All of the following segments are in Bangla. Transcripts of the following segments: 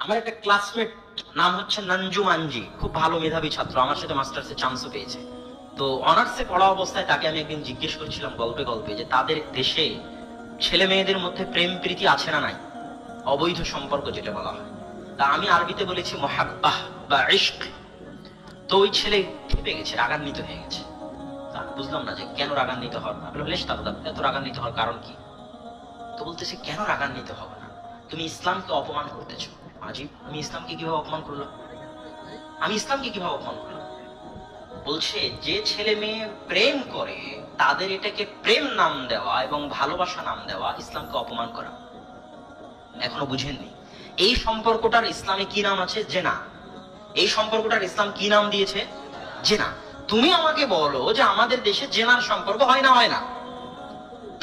আমার একটা ক্লাসমেট নাম হচ্ছে নঞ্জু মানজি, খুব ভালো মেধাবী ছাত্র, আমার সাথে মাস্টার্সে চান্সও পেয়েছে। তো অনার্সে পড়া অবস্থায় তাকে আমি একদিন জিজ্ঞেস করছিলাম গল্পে গল্পে যে তাদের দেশে ছেলে মেয়েদের মধ্যে প্রেম প্রীতি আছে না নাই, অবৈধ সম্পর্ক যেটা বলা হয়। তা আমি আরবিতে বলেছি মোহাব্বাহ বা ইশক। তো ওই ছেলে ক্ষেপে গেছে, রাগান্বিত হয়ে গেছে। তা বুঝলাম না যে কেন রাগান্বিত হওয়ার, এত রাগান্বিত হওয়ার কারণ কি। তো বলতেছে কেন রাগান্বিত হবে না, তুমি ইসলামকে অপমান করতেছো। আজিব, আমি ইসলামকে কিভাবে অপমান করলাম? আমি ইসলামকে কিভাবে অপমান করলাম? বলছে যে ছেলে মেয়ে প্রেম করে তাদের এটাকে প্রেম নাম দেওয়া এবং ভালোবাসা নাম দেওয়া ইসলামকে অপমান করা। এখনো বুঝেননি? এই সম্পর্কটার ইসলামে কি নাম আছে? জেনা। এই সম্পর্কটার ইসলাম কি নাম দিয়েছে? জেনা। তুমি আমাকে বলো যে আমাদের দেশে জেনার সম্পর্ক হয় না, হয় না?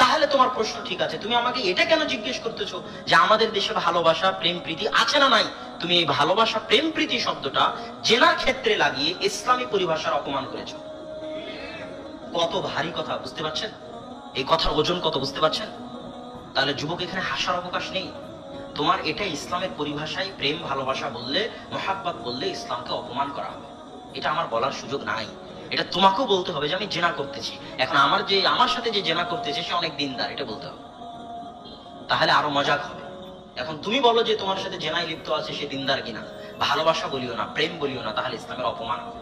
তাহলে তোমার প্রশ্ন ঠিক আছে, তুমি আমাকে এটা কেন জিজ্ঞেস করতেছো যে আমাদের দেশে ভালোবাসা প্রেম প্রীতি আছে না নাই? তুমি এই ভালোবাসা প্রেম প্রীতি শব্দটা জেনার ক্ষেত্রে লাগিয়ে ইসলামী পরিভাষার অপমান করেছো। কত ভারী কথা, বুঝতে পারছেন? এই কথার ওজন কত, বুঝতে পারছেন? তাহলে যুবক, এখানে হাসার অবকাশ নেই। তোমার এটা ইসলামের পরিভাষায় প্রেম ভালোবাসা বললে, মোহাব্বত বললে ইসলামকে অপমান করা হবে। এটা আমার বলার সুযোগ নাই। এটা তোমাকেও বলতে হবে যে আমি জেনা করতেছি। এখন আমার সাথে যে জেনা করতেছে সে অনেক দিনদার, এটা বলতে হবে, তাহলে আরো মজাক হবে। এখন তুমি বলো যে তোমার সাথে জেনায় লিপ্ত আছে সে দিনদার কিনা। ভালোবাসা বলিও না, প্রেম বলিও না, তাহলে ইসলামের অপমান হবে।